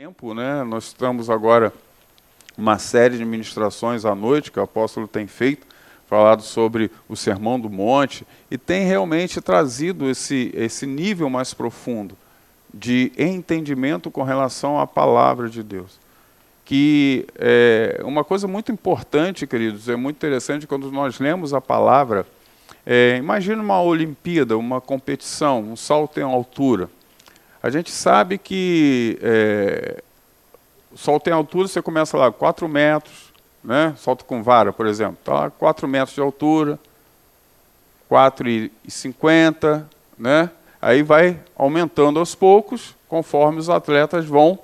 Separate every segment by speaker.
Speaker 1: tempo, né? Nós estamos agora uma série de ministrações à noite que o apóstolo tem feito, falado sobre o Sermão do Monte, e tem realmente trazido esse nível mais profundo de entendimento com relação à palavra de Deus. Que é uma coisa muito importante, queridos, é muito interessante quando nós lemos a palavra. Imagina uma Olimpíada, uma competição, um salto em altura. A gente sabe que o salto em altura, você começa lá 4 metros, né? Salto com vara, por exemplo. Está lá 4 metros de altura, 4,50, né? Aí vai aumentando aos poucos, conforme os atletas vão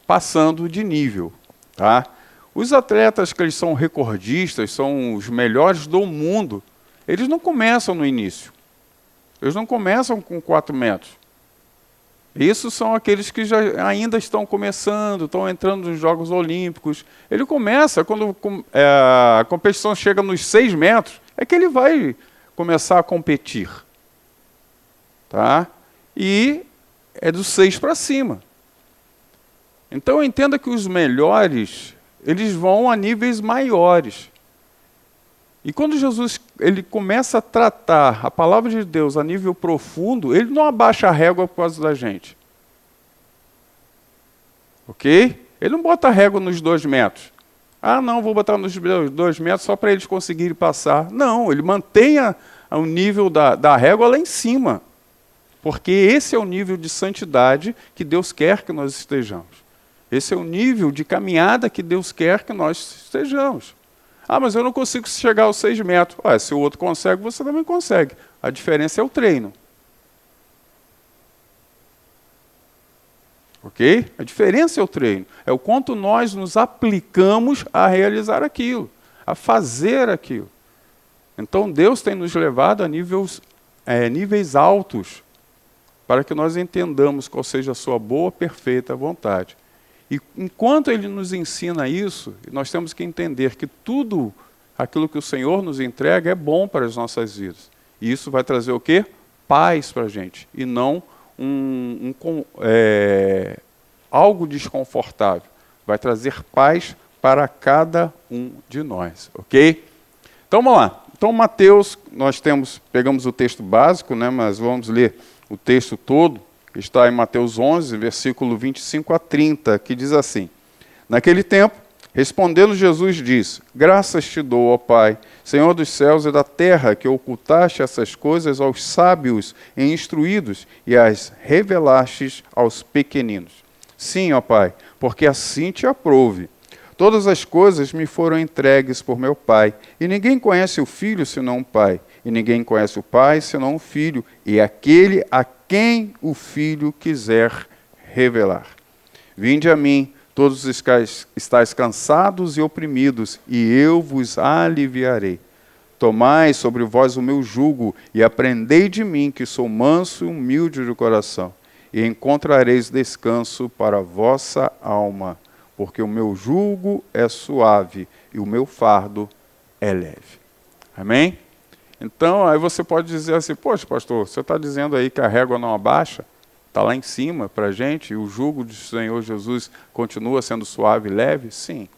Speaker 1: passando de nível. Tá? Os atletas que eles são recordistas, são os melhores do mundo, eles não começam no início. Eles não começam com 4 metros. Isso são aqueles que já ainda estão começando, estão entrando nos Jogos Olímpicos. Ele começa, quando a competição chega nos 6 metros, é que ele vai começar a competir. Tá? E é dos 6 para cima. Então entenda que os melhores, eles vão a níveis maiores. E quando Jesus ele começa a tratar a palavra de Deus a nível profundo, ele não abaixa a régua por causa da gente. Ok? Ele não bota a régua nos 2 metros. Ah, não, vou botar nos 2 metros só para eles conseguirem passar. Não, ele mantém o nível da régua lá em cima. Porque esse é o nível de santidade que Deus quer que nós estejamos. Esse é o nível de caminhada que Deus quer que nós estejamos. Ah, mas eu não consigo chegar aos 6 metros. Se o outro consegue, você também consegue. A diferença é o treino. Ok? A diferença é o treino. É o quanto nós nos aplicamos a realizar aquilo, a fazer aquilo. Então Deus tem nos levado a níveis altos, para que nós entendamos qual seja a sua boa, perfeita vontade. E enquanto Ele nos ensina isso, nós temos que entender que tudo aquilo que o Senhor nos entrega é bom para as nossas vidas. E isso vai trazer o quê? Paz para a gente, e não algo desconfortável. Vai trazer paz para cada um de nós, ok? Então vamos lá. Então Mateus, pegamos o texto básico, né, mas vamos ler o texto todo, que está em Mateus 11, versículo 25 a 30, que diz assim: Naquele tempo, respondendo Jesus disse: Graças te dou, ó Pai, Senhor dos céus e da terra, que ocultaste essas coisas aos sábios e instruídos e as revelastes aos pequeninos. Sim, ó Pai, porque assim te aprouve. Todas as coisas me foram entregues por meu Pai, e ninguém conhece o Filho senão o Pai, e ninguém conhece o Pai senão o Filho, e aquele a quem o Filho quiser revelar. Vinde a mim, todos os que estáis cansados e oprimidos, e eu vos aliviarei. Tomai sobre vós o meu jugo, e aprendei de mim, que sou manso e humilde de coração, e encontrareis descanso para a vossa alma, porque o meu jugo é suave, e o meu fardo é leve. Amém? Então, aí você pode dizer assim: poxa, pastor, você está dizendo aí que a régua não abaixa? Está lá em cima para a gente, e o jugo do Senhor Jesus continua sendo suave e leve? Sim,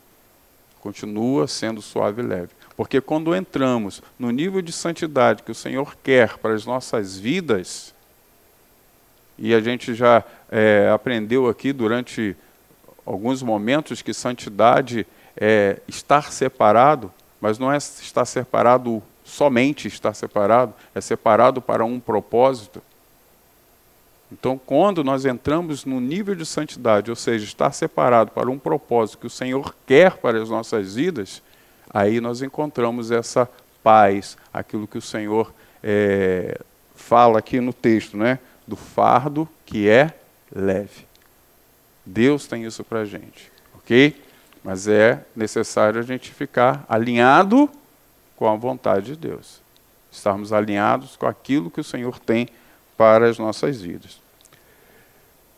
Speaker 1: continua sendo suave e leve. Porque quando entramos no nível de santidade que o Senhor quer para as nossas vidas, e a gente já aprendeu aqui durante alguns momentos que santidade é estar separado, mas não é estar separado somente estar separado, é separado para um propósito. Então, quando nós entramos no nível de santidade, ou seja, estar separado para um propósito que o Senhor quer para as nossas vidas, aí nós encontramos essa paz, aquilo que o Senhor fala aqui no texto, né? Do fardo que é leve. Deus tem isso para a gente, ok? Mas é necessário a gente ficar alinhado com a vontade de Deus. Estarmos alinhados com aquilo que o Senhor tem para as nossas vidas.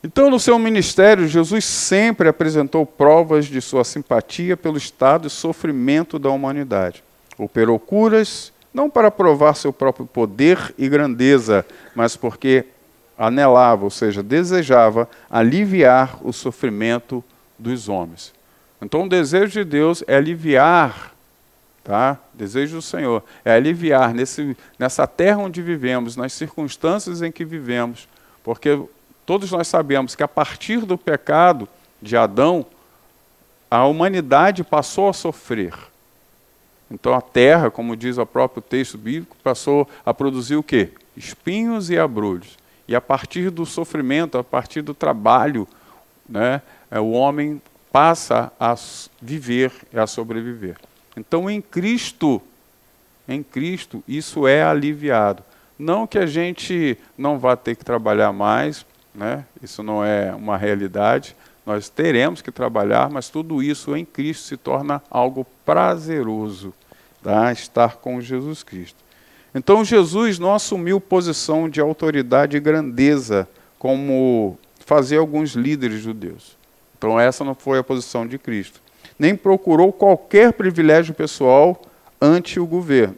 Speaker 1: Então, no seu ministério, Jesus sempre apresentou provas de sua simpatia pelo estado e sofrimento da humanidade. Operou curas, não para provar seu próprio poder e grandeza, mas porque anelava, ou seja, desejava aliviar o sofrimento dos homens. Então o desejo de Deus é aliviar, tá? O desejo do Senhor é aliviar nessa terra onde vivemos, nas circunstâncias em que vivemos, porque todos nós sabemos que a partir do pecado de Adão, a humanidade passou a sofrer. Então a terra, como diz o próprio texto bíblico, passou a produzir o quê? Espinhos e abrolhos. E a partir do sofrimento, a partir do trabalho, né, o homem passa a viver e a sobreviver. Então em Cristo, isso é aliviado. Não que a gente não vá ter que trabalhar mais, né? Isso não é uma realidade. Nós teremos que trabalhar, mas tudo isso em Cristo se torna algo prazeroso, tá? Estar com Jesus Cristo. Então Jesus não assumiu posição de autoridade e grandeza, como faziam alguns líderes judeus. Então essa não foi a posição de Cristo. Nem procurou qualquer privilégio pessoal ante o governo.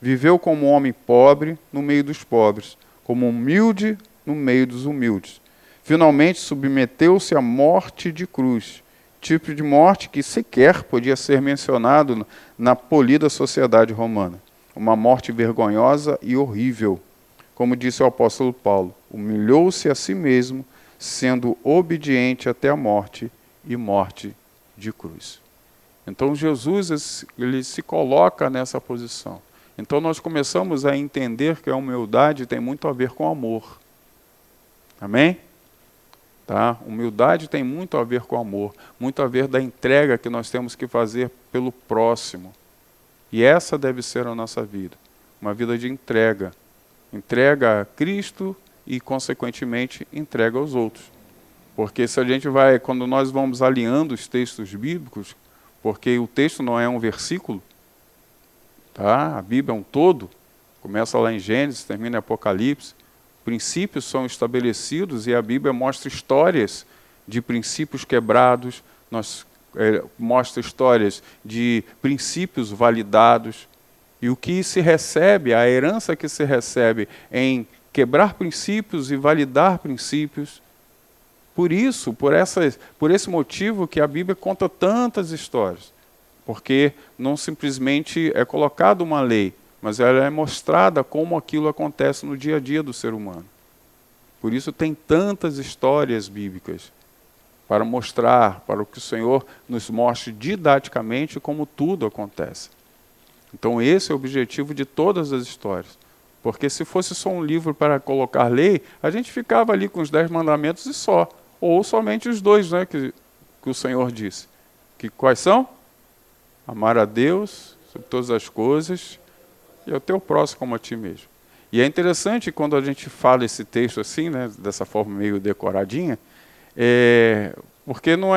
Speaker 1: Viveu como um homem pobre no meio dos pobres, como humilde no meio dos humildes. Finalmente submeteu-se à morte de cruz, tipo de morte que sequer podia ser mencionado na polida sociedade romana. Uma morte vergonhosa e horrível. Como disse o apóstolo Paulo, humilhou-se a si mesmo, sendo obediente até a morte e morte de cruz. Então Jesus ele se coloca nessa posição. Então nós começamos a entender que a humildade tem muito a ver com amor. Amém? Tá? Humildade tem muito a ver com amor, muito a ver da entrega que nós temos que fazer pelo próximo. E essa deve ser a nossa vida, uma vida de entrega. Entrega a Cristo e, consequentemente, entrega aos outros. Porque se a gente vai, quando nós vamos alinhando os textos bíblicos, porque o texto não é um versículo, tá? A Bíblia é um todo, começa lá em Gênesis, termina em Apocalipse, princípios são estabelecidos e a Bíblia mostra histórias de princípios quebrados, mostra histórias de princípios validados. E o que se recebe, a herança que se recebe em quebrar princípios e validar princípios, por esse motivo que a Bíblia conta tantas histórias. Porque não simplesmente é colocada uma lei, mas ela é mostrada como aquilo acontece no dia a dia do ser humano. Por isso tem tantas histórias bíblicas, para mostrar, para que o Senhor nos mostre didaticamente como tudo acontece. Então esse é o objetivo de todas as histórias. Porque se fosse só um livro para colocar lei, a gente ficava ali com os 10 mandamentos e só. Ou somente os 2, né, que o Senhor disse. Que quais são? Amar a Deus sobre todas as coisas e ao teu próximo como a ti mesmo. E é interessante quando a gente fala esse texto assim, né, dessa forma meio decoradinha, porque não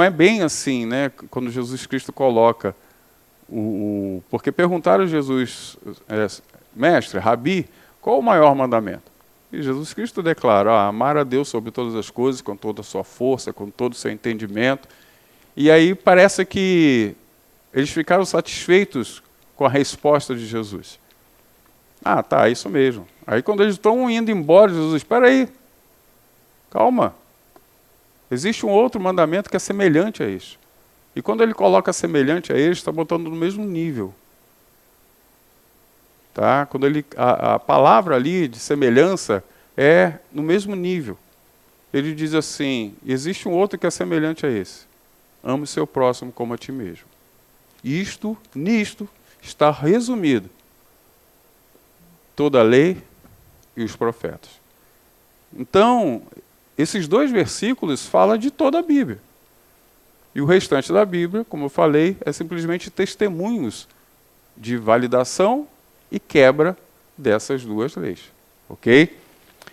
Speaker 1: é bem assim, né, quando Jesus Cristo coloca porque perguntaram a Jesus, mestre, Rabi, qual o maior mandamento? E Jesus Cristo declara, amar a Deus sobre todas as coisas, com toda a sua força, com todo o seu entendimento. E aí parece que eles ficaram satisfeitos com a resposta de Jesus. Tá, isso mesmo. Aí quando eles estão indo embora, Jesus, espera aí, calma. Existe um outro mandamento que é semelhante a isso. E quando ele coloca semelhante a ele, está botando no mesmo nível. Tá? Quando a palavra ali de semelhança é no mesmo nível. Ele diz assim, existe um outro que é semelhante a esse. Ame o seu próximo como a ti mesmo. Nisto está resumido toda a lei e os profetas. Então, esses 2 versículos falam de toda a Bíblia. E o restante da Bíblia, como eu falei, é simplesmente testemunhos de validação e quebra dessas 2 leis. Ok?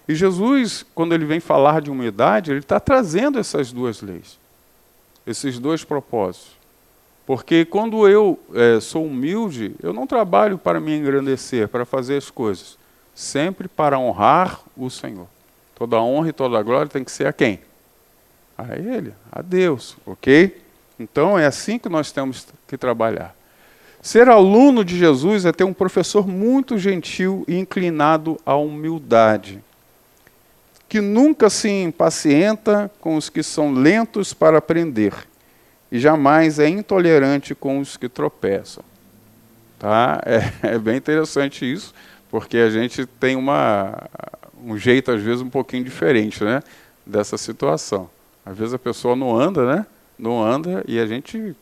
Speaker 1: E Jesus, quando ele vem falar de humildade, ele está trazendo essas 2 leis. Esses 2 propósitos. Porque quando eu sou humilde, eu não trabalho para me engrandecer, para fazer as coisas. Sempre para honrar o Senhor. Toda honra e toda glória tem que ser a quem? A Ele, a Deus, ok? Então é assim que nós temos que trabalhar. Ser aluno de Jesus é ter um professor muito gentil e inclinado à humildade. que nunca se impacienta com os que são lentos para aprender, e jamais é intolerante com os que tropeçam. Tá? É bem interessante isso, porque a gente tem um jeito, às vezes, um pouquinho diferente, né, dessa situação. Às vezes a pessoa não anda, né? Não anda, e a gente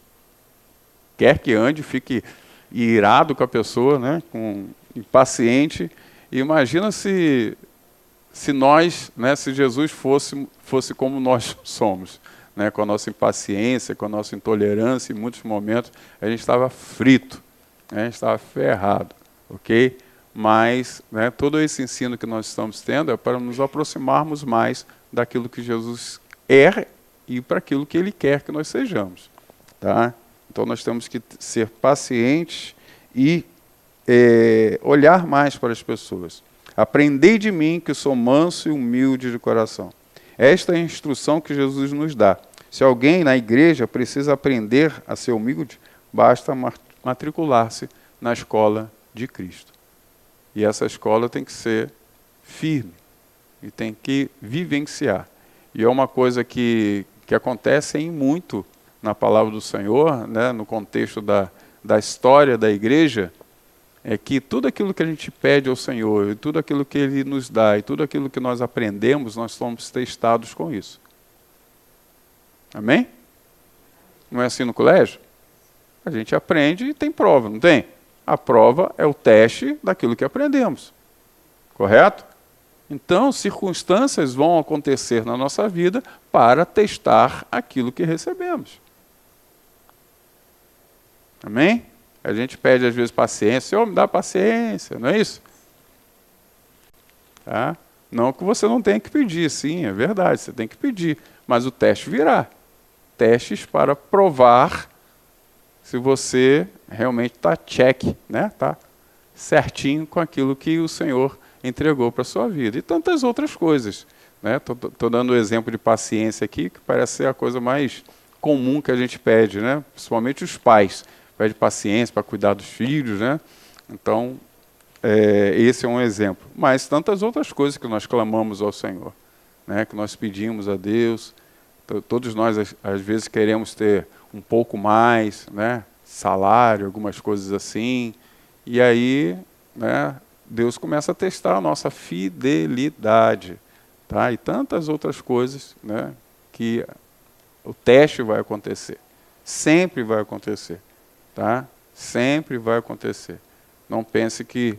Speaker 1: quer que ande, fique irado com a pessoa, né? Impaciente. E imagina se nós, né, se Jesus fosse como nós somos, né, com a nossa impaciência, com a nossa intolerância, em muitos momentos a gente estava frito, né, a gente estava ferrado, ok? Mas, né, todo esse ensino que nós estamos tendo é para nos aproximarmos mais daquilo que Jesus é e para aquilo que Ele quer que nós sejamos. Tá? Então nós temos que ser pacientes e olhar mais para as pessoas. Aprendei de mim, que sou manso e humilde de coração. Esta é a instrução que Jesus nos dá. Se alguém na igreja precisa aprender a ser humilde, basta matricular-se na escola de Cristo. E essa escola tem que ser firme e tem que vivenciar. E é uma coisa que acontece em muito na palavra do Senhor, né, no contexto da história da igreja, é que tudo aquilo que a gente pede ao Senhor, e tudo aquilo que Ele nos dá, e tudo aquilo que nós aprendemos, nós somos testados com isso. Amém? Não é assim no colégio? A gente aprende e tem prova, não tem? A prova é o teste daquilo que aprendemos. Correto? Então, circunstâncias vão acontecer na nossa vida para testar aquilo que recebemos. Amém? A gente pede às vezes paciência. Senhor, me dá paciência, não é isso? Tá? Não que você não tenha que pedir, sim, é verdade, você tem que pedir. Mas o teste virá. Testes para provar se você realmente está check, né? Tá certinho com aquilo que o Senhor entregou para a sua vida. E tantas outras coisas. Estou dando o exemplo de paciência aqui, que parece ser a coisa mais comum que a gente pede, né? Principalmente os pais. Pede paciência para cuidar dos filhos, né? Então, esse é um exemplo. Mas tantas outras coisas que nós clamamos ao Senhor, né? Que nós pedimos a Deus. Todos nós, às vezes, queremos ter um pouco mais, né? Salário, algumas coisas assim. E aí, né, Deus começa a testar a nossa fidelidade. Tá? E tantas outras coisas, né, que o teste vai acontecer. Sempre vai acontecer. Tá? Sempre vai acontecer. Não pense que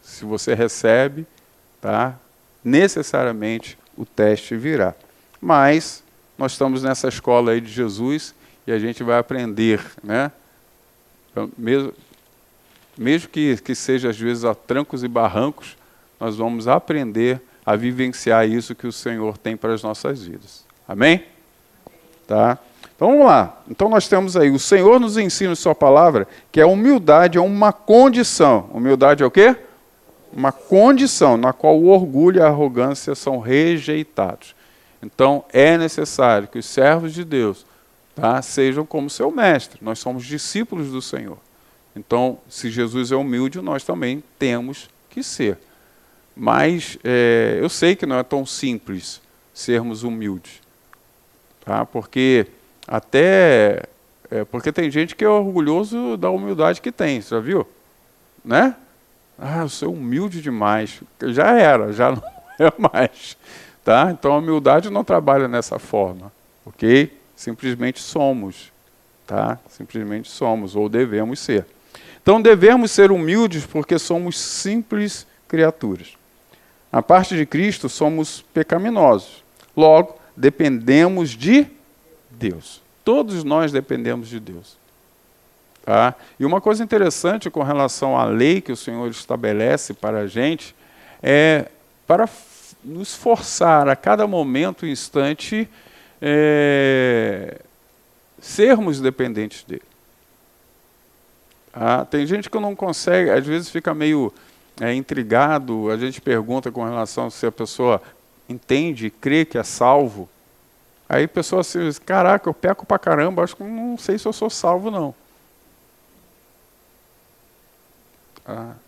Speaker 1: se você recebe, tá, necessariamente o teste virá. Mas nós estamos nessa escola aí de Jesus e a gente vai aprender, né? Mesmo que seja às vezes a trancos e barrancos, nós vamos aprender a vivenciar isso que o Senhor tem para as nossas vidas. Amém? Tá? Então vamos lá. Então nós temos aí, o Senhor nos ensina em sua palavra que a humildade é uma condição. Humildade é o quê? Uma condição na qual o orgulho e a arrogância são rejeitados. Então é necessário que os servos de Deus, tá, sejam como seu mestre. Nós somos discípulos do Senhor. Então, se Jesus é humilde, nós também temos que ser. Mas eu sei que não é tão simples sermos humildes. Tá? Porque tem gente que é orgulhoso da humildade que tem, você já viu? Né? Ah, eu sou humilde demais. Já era, já não é mais. Tá? Então a humildade não trabalha dessa forma. Ok? Simplesmente somos. Tá? Simplesmente somos, ou devemos ser. Então devemos ser humildes porque somos simples criaturas. Na parte de Cristo somos pecaminosos. Logo, dependemos de Deus. Todos nós dependemos de Deus. Tá? E uma coisa interessante com relação à lei que o Senhor estabelece para a gente é para nos forçar a cada momento e instante sermos dependentes dele. Tem gente que não consegue, às vezes fica meio intrigado, a gente pergunta com relação se a pessoa entende, crê que é salvo. Aí a pessoa diz, caraca, eu peco pra caramba, acho que não sei se eu sou salvo não.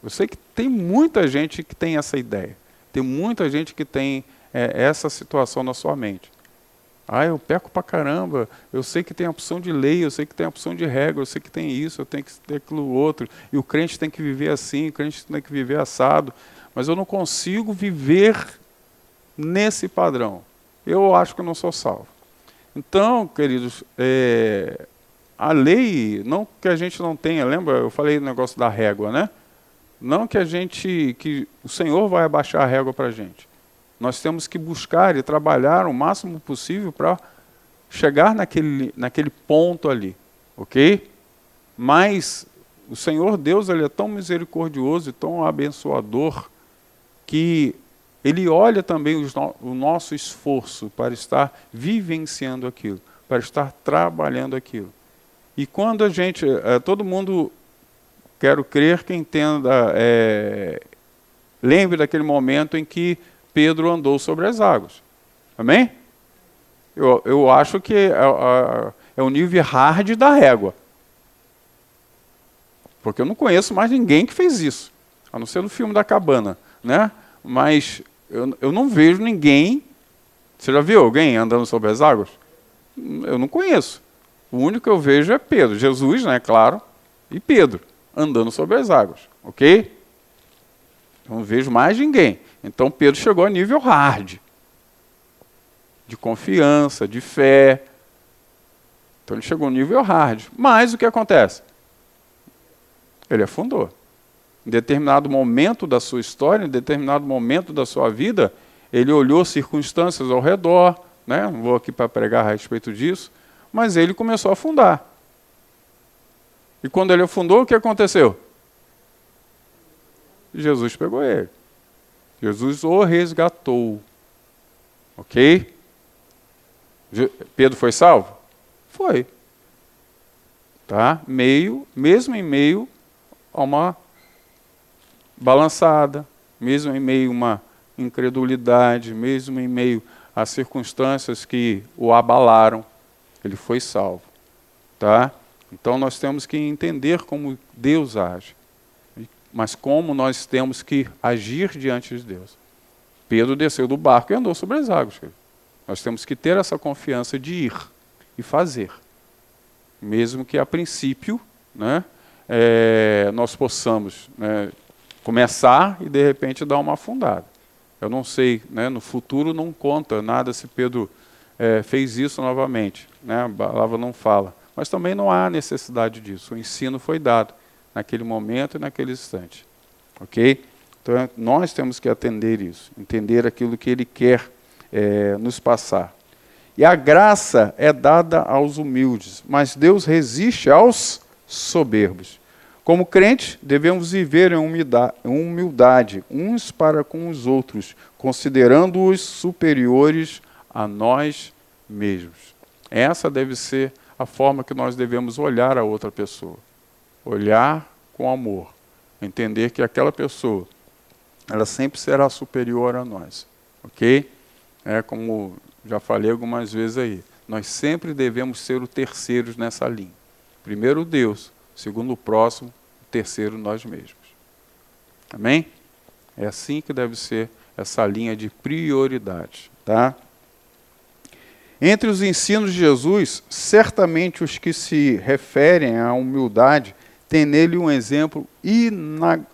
Speaker 1: Eu sei que tem muita gente que tem essa ideia, tem muita gente que tem essa situação na sua mente. Ah, eu peco pra caramba, eu sei que tem a opção de lei, eu sei que tem a opção de regra, eu sei que tem isso, eu tenho que ter aquilo outro, e o crente tem que viver assim, o crente tem que viver assado, mas eu não consigo viver nesse padrão. Eu acho que eu não sou salvo. Então, queridos, a lei, não que a gente não tenha, lembra, eu falei do negócio da régua, né? Não que que o Senhor vai abaixar a régua para a gente. Nós temos que buscar e trabalhar o máximo possível para chegar naquele ponto ali, ok? Mas o Senhor Deus, Ele é tão misericordioso e tão abençoador que Ele olha também o nosso esforço para estar vivenciando aquilo, para estar trabalhando aquilo. E quando a gente, todo mundo, quero crer que entenda, lembre daquele momento em que Pedro andou sobre as águas. Amém? Eu acho que é o nível hard da régua. Porque eu não conheço mais ninguém que fez isso, a não ser no filme da cabana, né? Mas eu não vejo ninguém. Você já viu alguém andando sobre as águas? Eu não conheço. O único que eu vejo é Pedro, Jesus, né, claro, e Pedro andando sobre as águas, ok? Eu não vejo mais ninguém. Então Pedro chegou a nível hard, de confiança, de fé. Então ele chegou a nível hard. Mas o que acontece? Ele afundou. Em determinado momento da sua história, em determinado momento da sua vida, ele olhou circunstâncias ao redor, né? Não vou aqui para pregar a respeito disso, mas ele começou a afundar. E quando ele afundou, o que aconteceu? Jesus pegou ele. Jesus o resgatou. Ok? Pedro foi salvo? Foi. Tá? Mesmo em meio a uma balançada, mesmo em meio a uma incredulidade, mesmo em meio a circunstâncias que o abalaram, ele foi salvo. Tá? Então nós temos que entender como Deus age, mas como nós temos que agir diante de Deus. Pedro desceu do barco e andou sobre as águas. Nós temos que ter essa confiança de ir e fazer. Mesmo que a princípio, né, nós possamos, né, começar e de repente dar uma afundada. Eu não sei, né, no futuro não conta nada se Pedro fez isso novamente. Né, a palavra não fala. Mas também não há necessidade disso. O ensino foi dado naquele momento e naquele instante. Ok? Então nós temos que atender isso, entender aquilo que Ele quer nos passar. E a graça é dada aos humildes, mas Deus resiste aos soberbos. Como crentes, devemos viver em humildade uns para com os outros, considerando-os superiores a nós mesmos. Essa deve ser a forma que nós devemos olhar a outra pessoa. Olhar com amor. Entender que aquela pessoa, ela sempre será superior a nós. Ok? Como já falei algumas vezes aí, nós sempre devemos ser os terceiros nessa linha. Primeiro Deus, segundo o próximo, o terceiro nós mesmos. Amém? É assim que deve ser essa linha de prioridade. Tá? Entre os ensinos de Jesus, certamente os que se referem à humildade têm nele um exemplo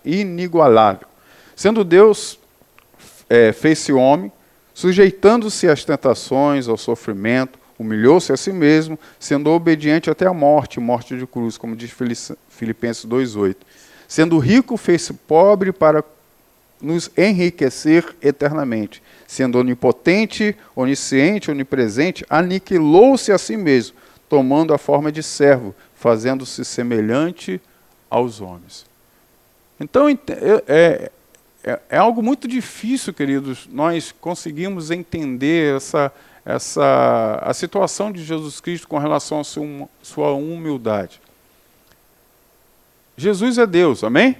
Speaker 1: inigualável. Sendo Deus, fez-se homem, sujeitando-se às tentações, ao sofrimento, humilhou-se a si mesmo, sendo obediente até a morte, morte de cruz, como diz Filipenses 2,8. Sendo rico, fez-se pobre para nos enriquecer eternamente. Sendo onipotente, onisciente, onipresente, aniquilou-se a si mesmo, tomando a forma de servo, fazendo-se semelhante aos homens. Então, é algo muito difícil, queridos, nós conseguimos entender a situação de Jesus Cristo com relação à sua humildade. Jesus é Deus, amém?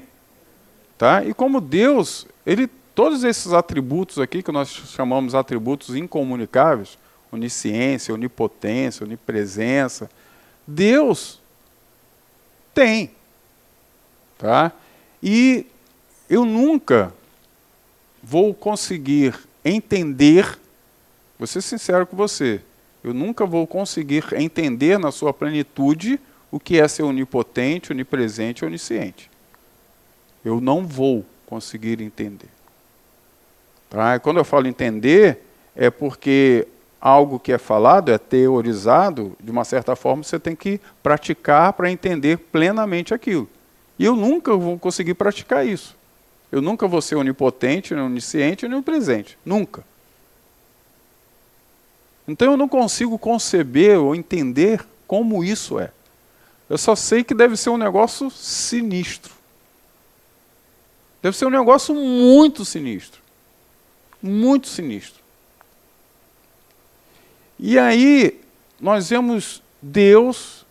Speaker 1: Tá? E como Deus, todos esses atributos aqui, que nós chamamos atributos incomunicáveis, onisciência, onipotência, onipresença, Deus tem. Tá? E eu nunca vou conseguir entender, vou ser sincero com você, eu nunca vou conseguir entender na sua plenitude o que é ser onipotente, onipresente e onisciente. Eu não vou conseguir entender. Tá? E quando eu falo entender, é porque algo que é falado, é teorizado, de uma certa forma você tem que praticar para entender plenamente aquilo. E eu nunca vou conseguir praticar isso. Eu nunca vou ser onipotente, nem onisciente, nem onipresente. Nunca. Então eu não consigo conceber ou entender como isso é. Eu só sei que deve ser um negócio sinistro. Deve ser um negócio muito sinistro. Muito sinistro. E aí, nós vemos Deus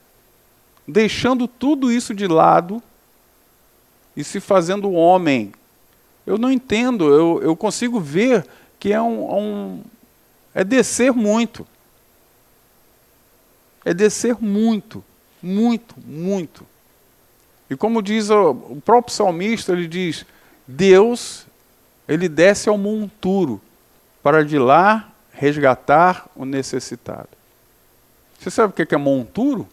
Speaker 1: deixando tudo isso de lado e se fazendo homem. Eu não entendo, eu consigo ver que é descer muito. É descer muito, muito, muito. E como diz o próprio salmista, ele diz, Deus, ele desce ao monturo para de lá resgatar o necessitado. Você sabe o que é monturo?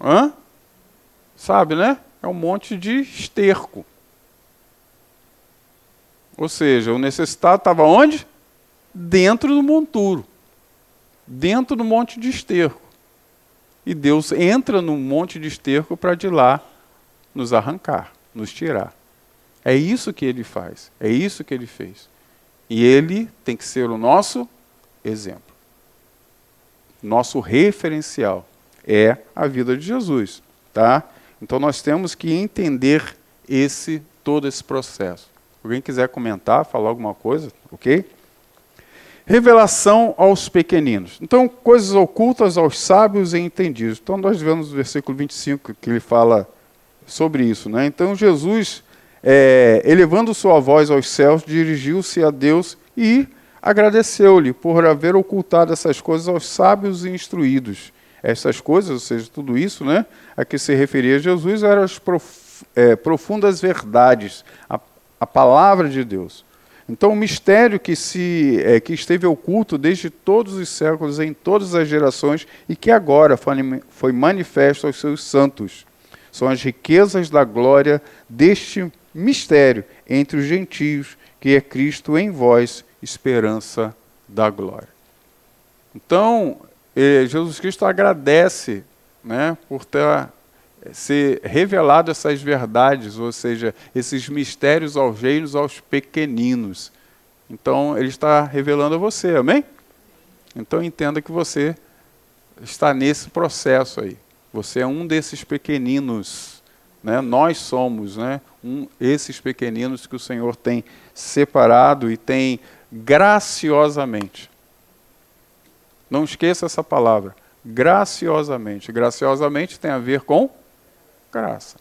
Speaker 1: Hã? Sabe, né? É um monte de esterco. Ou seja, o necessitado estava onde? Dentro do monturo. Dentro do monte de esterco. E Deus entra no monte de esterco para de lá nos arrancar, nos tirar. É isso que ele faz. É isso que ele fez. E ele tem que ser o nosso exemplo. Nosso referencial é a vida de Jesus, tá? Então nós temos que entender todo esse processo. Alguém quiser comentar, falar alguma coisa, ok? Revelação aos pequeninos. Então, coisas ocultas aos sábios e entendidos. Então nós vemos no versículo 25 que ele fala sobre isso, né? Então Jesus, elevando sua voz aos céus, dirigiu-se a Deus e agradeceu-lhe por haver ocultado essas coisas aos sábios e instruídos. Essas coisas, ou seja, tudo isso, né, a que se referia Jesus, eram as profundas verdades, a palavra de Deus. Então, o mistério que esteve oculto desde todos os séculos, em todas as gerações, e que agora foi manifesto aos seus santos. São as riquezas da glória deste mistério entre os gentios, que é Cristo em vós, esperança da glória. Então, Jesus Cristo agradece, né, por ter se revelado essas verdades, ou seja, esses mistérios aos reinos, aos pequeninos. Então, ele está revelando a você, amém? Então, entenda que você está nesse processo aí. Você é um desses pequeninos, né? Nós somos, né, esses pequeninos que o Senhor tem separado e tem graciosamente. Não esqueça essa palavra, graciosamente. Graciosamente tem a ver com graça.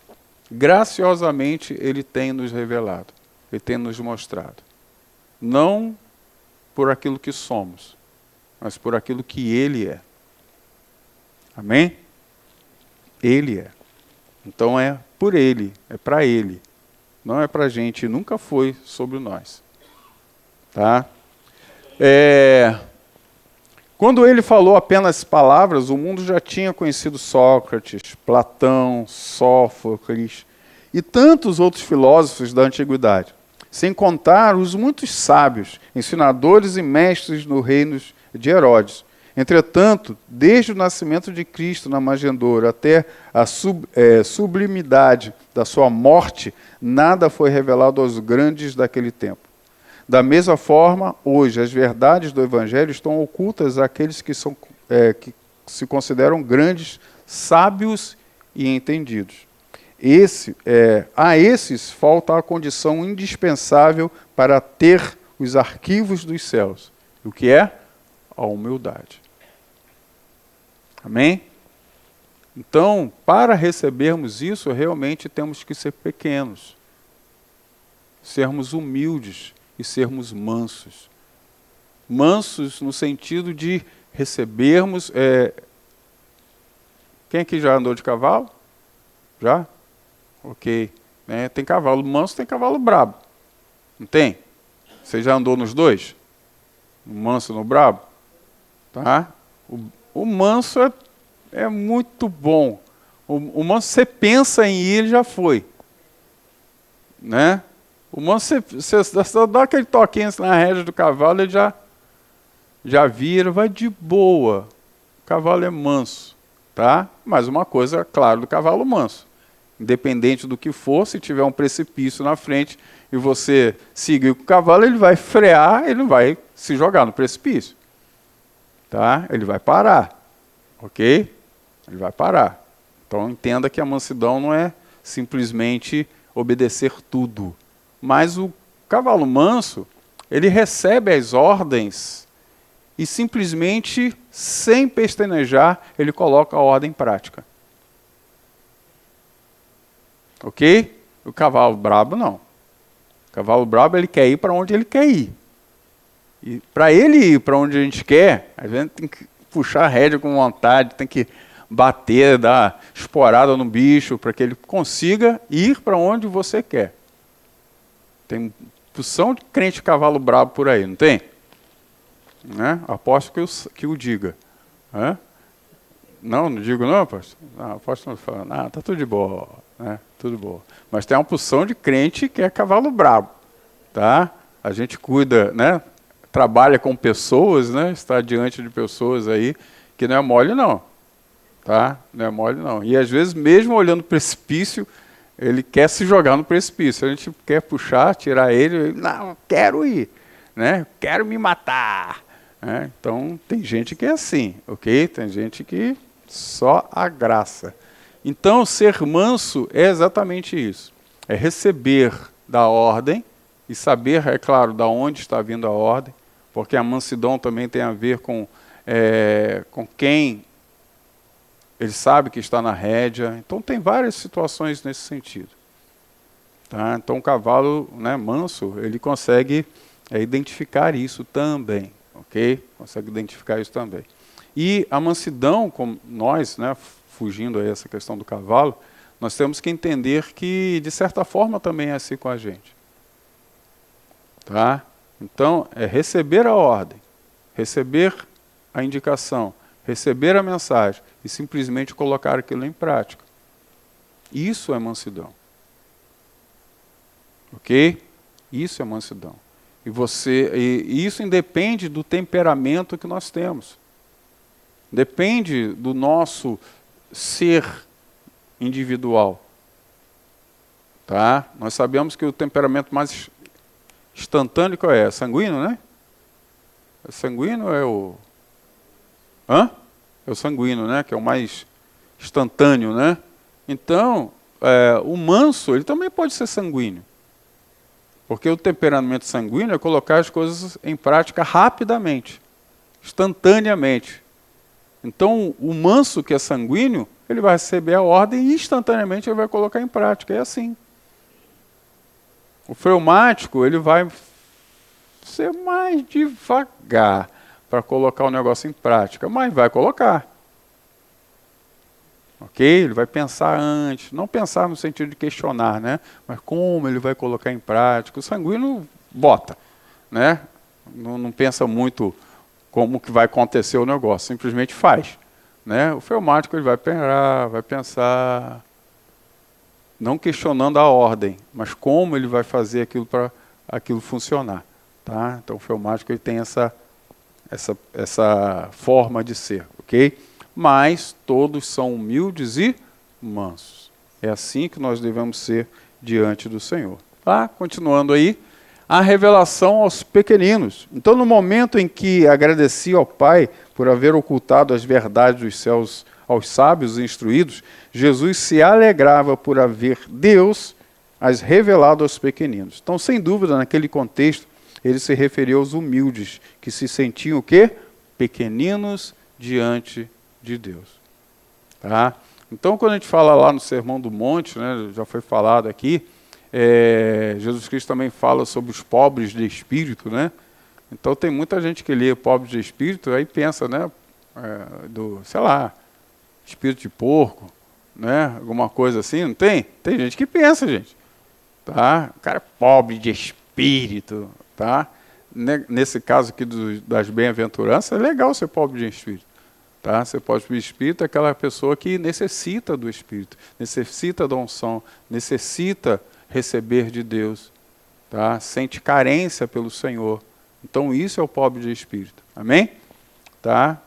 Speaker 1: Graciosamente ele tem nos revelado, ele tem nos mostrado. Não por aquilo que somos, mas por aquilo que ele é. Amém? Ele é. Então é por ele, é para ele. Não é para a gente, nunca foi sobre nós. Tá? Quando ele falou apenas palavras, o mundo já tinha conhecido Sócrates, Platão, Sófocles e tantos outros filósofos da antiguidade, sem contar os muitos sábios, ensinadores e mestres no reino de Herodes. Entretanto, desde o nascimento de Cristo na manjedoura até a sublimidade da sua morte, nada foi revelado aos grandes daquele tempo. Da mesma forma, hoje, as verdades do Evangelho estão ocultas àqueles que se consideram grandes, sábios e entendidos. A esses falta a condição indispensável para ter os arquivos dos céus. O que é? A humildade. Amém? Então, para recebermos isso, realmente temos que ser pequenos, sermos humildes e sermos mansos. Mansos no sentido de recebermos... Quem aqui já andou de cavalo? Já? Ok. Tem cavalo manso, tem cavalo brabo. Não tem? Você já andou nos dois? No manso e no brabo? Tá? O manso é muito bom. O manso, você pensa em ir, ele já foi. Né? O manso, você dá aquele toquinho na rédea do cavalo, ele já vira, vai de boa. O cavalo é manso. Tá? Mas uma coisa, claro, do cavalo manso. Independente do que for, se tiver um precipício na frente e você seguir com o cavalo, ele vai frear, ele não vai se jogar no precipício. Tá? Ele vai parar. Ok? Ele vai parar. Então entenda que a mansidão não é simplesmente obedecer tudo. Mas o cavalo manso, ele recebe as ordens e simplesmente, sem pestanejar, ele coloca a ordem em prática. Ok? O cavalo brabo não. O cavalo brabo, ele quer ir para onde ele quer ir. E para ele ir para onde a gente quer, a gente tem que puxar a rédea com vontade, tem que bater, dar esporada no bicho, para que ele consiga ir para onde você quer. Tem porção de crente cavalo brabo por aí, não tem? Né? Aposto que o diga. Não digo não, pastor? Não, aposto não fala, tá tudo de boa, né? Tudo bom. Mas tem uma porção de crente que é cavalo brabo, tá? A gente cuida, né? Trabalha com pessoas, né? Está diante de pessoas aí que não é mole não, tá? Não é mole não. E às vezes mesmo olhando o precipício, ele quer se jogar no precipício. A gente quer puxar, tirar ele, não, quero ir, né? Quero me matar. Então tem gente que é assim, ok? Tem gente que só a graça. Então ser manso é exatamente isso. É receber da ordem e saber, é claro, da onde está vindo a ordem, porque a mansidão também tem a ver com quem ele sabe que está na rédea. Então tem várias situações nesse sentido. Tá? Então o cavalo, né, manso, ele consegue identificar isso também. Ok? Consegue identificar isso também. E a mansidão, como nós, né, fugindo a essa questão do cavalo, nós temos que entender que, de certa forma, também é assim com a gente. Tá? Então, é receber a ordem, receber a indicação, receber a mensagem e simplesmente colocar aquilo em prática. Isso é mansidão. Ok? Isso é mansidão. E isso independe do temperamento que nós temos. Depende do nosso ser individual. Tá? Nós sabemos que o temperamento mais instantâneo qual é? Sanguíneo, né? É sanguíneo ou é o... É o sanguíneo, né? Que é o mais instantâneo, né? Então, o manso, ele também pode ser sanguíneo. Porque o temperamento sanguíneo é colocar as coisas em prática rapidamente, instantaneamente. Então, o manso, que é sanguíneo, ele vai receber a ordem e instantaneamente ele vai colocar em prática. É assim. O fleumático, ele vai ser mais devagar para colocar o negócio em prática, mas vai colocar. Ok? Ele vai pensar antes, não pensar no sentido de questionar, né? Mas como ele vai colocar em prática. O sanguíneo bota, né? Não pensa muito como que vai acontecer o negócio, simplesmente faz. Né? O fleumático ele vai parar, vai pensar, não questionando a ordem, mas como ele vai fazer aquilo para aquilo funcionar. Tá? Então o fleumático ele tem essa forma de ser, ok? Mas todos são humildes e mansos. É assim que nós devemos ser diante do Senhor. Tá? Continuando aí, a revelação aos pequeninos. Então, no momento em que agradeci ao Pai por haver ocultado as verdades dos céus aos sábios e instruídos, Jesus se alegrava por haver Deus as revelado aos pequeninos. Então, sem dúvida, naquele contexto, ele se referia aos humildes, que se sentiam o quê? Pequeninos diante de Deus. Tá? Então, quando a gente fala lá no Sermão do Monte, né, já foi falado aqui, Jesus Cristo também fala sobre os pobres de espírito, né? Então tem muita gente que lê pobres de espírito, aí pensa, né, sei lá, espírito de porco, né, alguma coisa assim, não tem? Tem gente que pensa, gente. Tá? O cara é pobre de espírito, tá? nesse caso aqui das bem-aventuranças, é legal ser pobre de espírito. Tá? Ser pobre de espírito é aquela pessoa que necessita do Espírito, necessita da unção, necessita receber de Deus, tá? Sente carência pelo Senhor. Então isso é o pobre de espírito. Amém? Tá?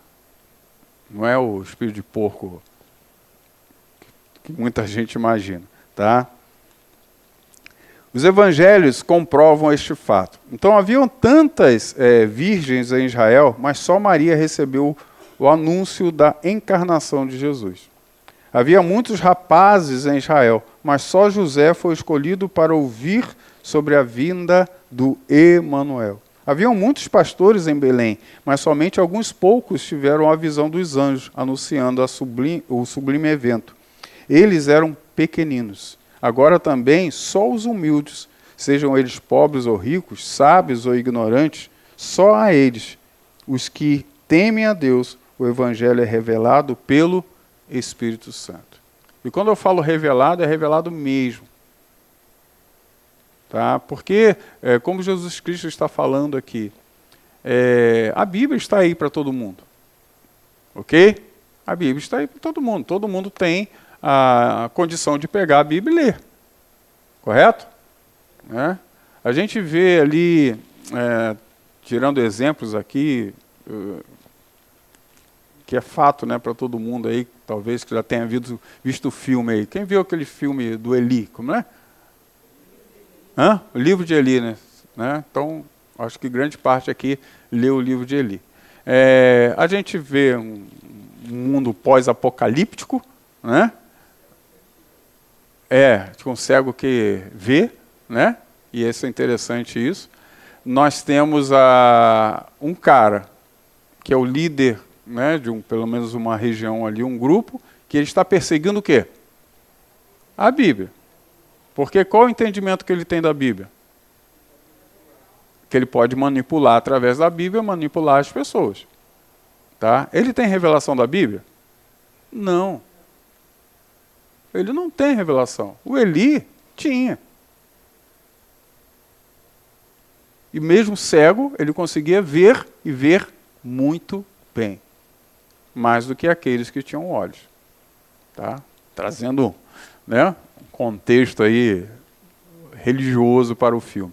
Speaker 1: Não é o espírito de porco que muita gente imagina. Tá? Os evangelhos comprovam este fato. Então haviam tantas virgens em Israel, mas só Maria recebeu o anúncio da encarnação de Jesus. Havia muitos rapazes em Israel, mas só José foi escolhido para ouvir sobre a vinda do Emanuel. Haviam muitos pastores em Belém, mas somente alguns poucos tiveram a visão dos anjos, anunciando o sublime evento. Eles eram pequeninos. Agora também só os humildes, sejam eles pobres ou ricos, sábios ou ignorantes, só a eles, os que temem a Deus, o Evangelho é revelado pelo Espírito Santo. E quando eu falo revelado, é revelado mesmo. Tá? Porque, como Jesus Cristo está falando aqui, a Bíblia está aí para todo mundo. Ok? A Bíblia está aí para todo mundo. Todo mundo tem a condição de pegar a Bíblia e ler. Correto? A gente vê ali, tirando exemplos aqui, que é fato, né, para todo mundo aí, talvez que já tenha visto o filme aí. Quem viu aquele filme do Eli? Como é? O livro de Eli, né? Então, acho que grande parte aqui leu o livro de Eli. A gente vê um mundo pós-apocalíptico, né? Um cego que vê, né? E isso é interessante isso. Nós temos um cara que é o líder, né, de pelo menos uma região ali, um grupo, que ele está perseguindo o quê? A Bíblia. Porque qual o entendimento que ele tem da Bíblia? Que ele pode manipular através da Bíblia, manipular as pessoas. Tá? Ele tem revelação da Bíblia? Não. Ele não tem revelação. O Eli tinha. E mesmo cego, ele conseguia ver e ver muito bem. Mais do que aqueles que tinham olhos. Tá? Trazendo, né, um contexto aí religioso para o filme.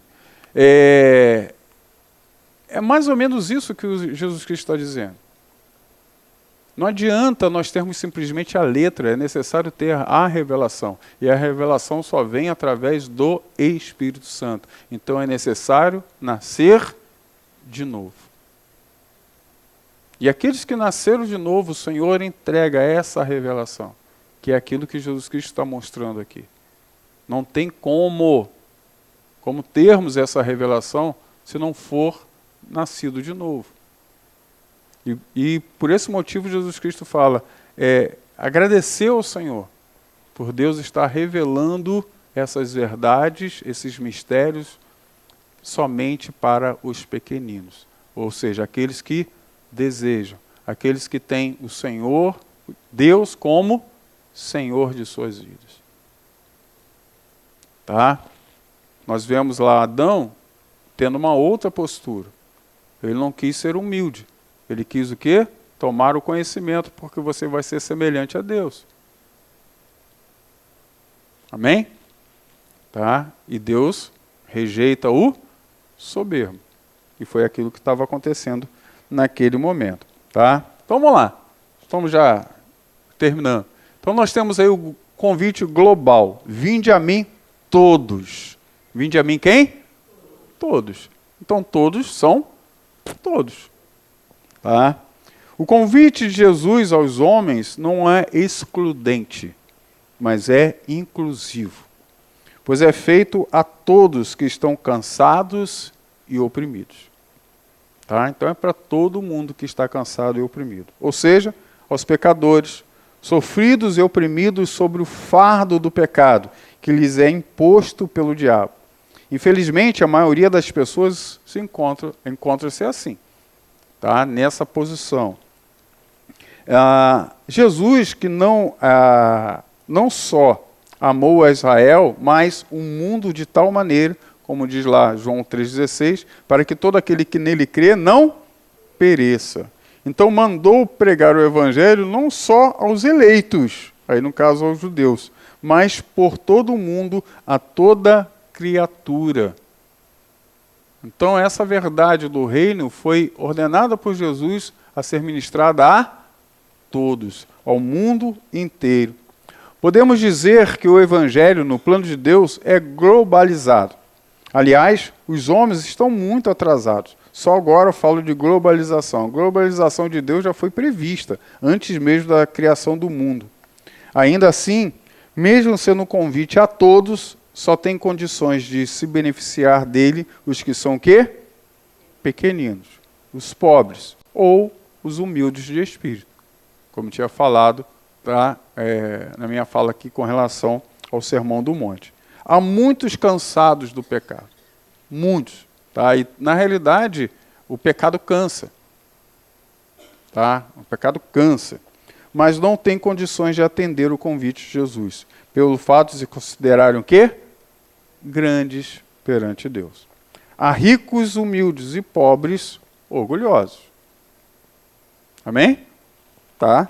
Speaker 1: É mais ou menos isso que Jesus Cristo está dizendo. Não adianta nós termos simplesmente a letra, é necessário ter a revelação. E a revelação só vem através do Espírito Santo. Então é necessário nascer de novo. E aqueles que nasceram de novo, o Senhor entrega essa revelação, que é aquilo que Jesus Cristo está mostrando aqui. Não tem como termos essa revelação se não for nascido de novo. E por esse motivo Jesus Cristo fala, agradecer ao Senhor, por Deus estar revelando essas verdades, esses mistérios, somente para os pequeninos. Ou seja, aqueles que desejam, aqueles que têm o Senhor, Deus como Senhor de suas vidas. Tá? Nós vemos lá Adão tendo uma outra postura. Ele não quis ser humilde. Ele quis o quê? Tomar o conhecimento, porque você vai ser semelhante a Deus. Amém? Tá? E Deus rejeita o soberbo. E foi aquilo que estava acontecendo naquele momento. Tá? Então vamos lá. Estamos já terminando. Então nós temos aí o convite global. Vinde a mim todos. Vinde a mim quem? Todos. Então todos são todos. Tá? O convite de Jesus aos homens não é excludente, mas é inclusivo. Pois é feito a todos que estão cansados e oprimidos. Tá? Então é para todo mundo que está cansado e oprimido. Ou seja, aos pecadores, sofridos e oprimidos sobre o fardo do pecado, que lhes é imposto pelo diabo. Infelizmente, a maioria das pessoas encontra-se assim, tá? Nessa posição. Jesus, que não só amou a Israel, mas o mundo de tal maneira, como diz lá João 3,16, para que todo aquele que nele crê não pereça. Então mandou pregar o evangelho não só aos eleitos, aí no caso aos judeus, mas por todo o mundo, a toda criatura. Então essa verdade do reino foi ordenada por Jesus a ser ministrada a todos, ao mundo inteiro. Podemos dizer que o evangelho, no plano de Deus, é globalizado. Aliás, os homens estão muito atrasados. Só agora eu falo de globalização. A globalização de Deus já foi prevista, antes mesmo da criação do mundo. Ainda assim, mesmo sendo um convite a todos, só tem condições de se beneficiar dele os que são o quê? Pequeninos, os pobres ou os humildes de espírito. Como tinha falado na minha fala aqui com relação ao Sermão do Monte. Há muitos cansados do pecado. Muitos. Tá? E, na realidade, o pecado cansa. Tá? O pecado cansa. Mas não tem condições de atender o convite de Jesus. Pelo fato de se considerarem o quê? Grandes perante Deus. Há ricos, humildes e pobres, orgulhosos. Amém? Tá?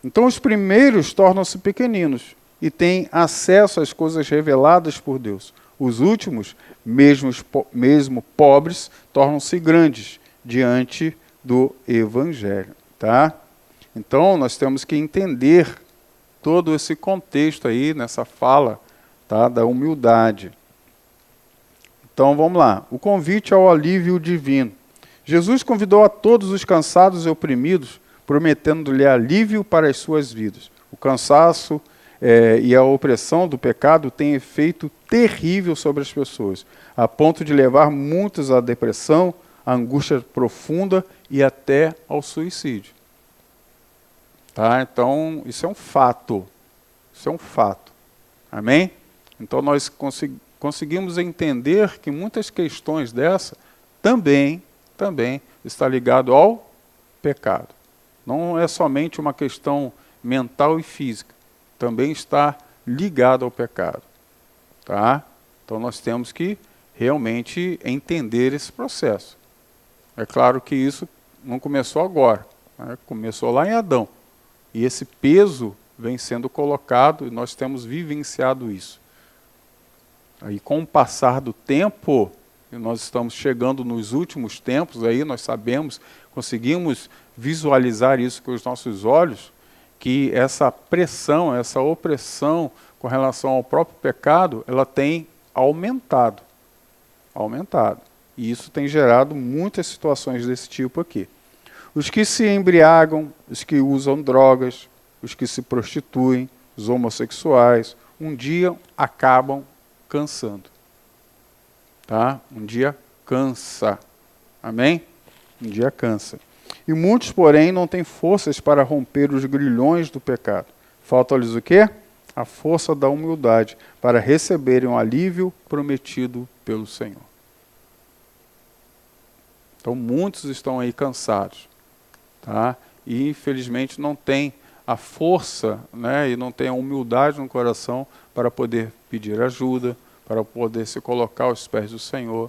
Speaker 1: Então os primeiros tornam-se pequeninos e têm acesso às coisas reveladas por Deus. Os últimos, mesmo pobres, tornam-se grandes diante do Evangelho. Tá? Então nós temos que entender todo esse contexto aí, nessa fala, tá, da humildade. Então vamos lá. O convite ao alívio divino. Jesus convidou a todos os cansados e oprimidos, prometendo-lhe alívio para as suas vidas. O cansaço e a opressão do pecado têm efeito terrível sobre as pessoas, a ponto de levar muitos à depressão, à angústia profunda e até ao suicídio. Tá? Então, isso é um fato. Isso é um fato. Amém? Então, nós conseguimos entender que muitas questões dessa também está ligado ao pecado. Não é somente uma questão mental e física, também está ligado ao pecado. Tá? Então nós temos que realmente entender esse processo. É claro que isso não começou agora, né? Começou lá em Adão. E esse peso vem sendo colocado e nós temos vivenciado isso. Aí com o passar do tempo, e nós estamos chegando nos últimos tempos, aí nós sabemos, conseguimos visualizar isso com os nossos olhos, que essa pressão, essa opressão com relação ao próprio pecado, ela tem aumentado. E isso tem gerado muitas situações desse tipo aqui. Os que se embriagam, os que usam drogas, os que se prostituem, os homossexuais, um dia acabam cansando. Tá? Um dia cansa. Amém? Um dia cansa. E muitos, porém, não têm forças para romper os grilhões do pecado. Falta-lhes o quê? A força da humildade para receberem o alívio prometido pelo Senhor. Então, muitos estão aí cansados. Tá? E, infelizmente, não têm a força, né, e não têm a humildade no coração para poder pedir ajuda, para poder se colocar aos pés do Senhor.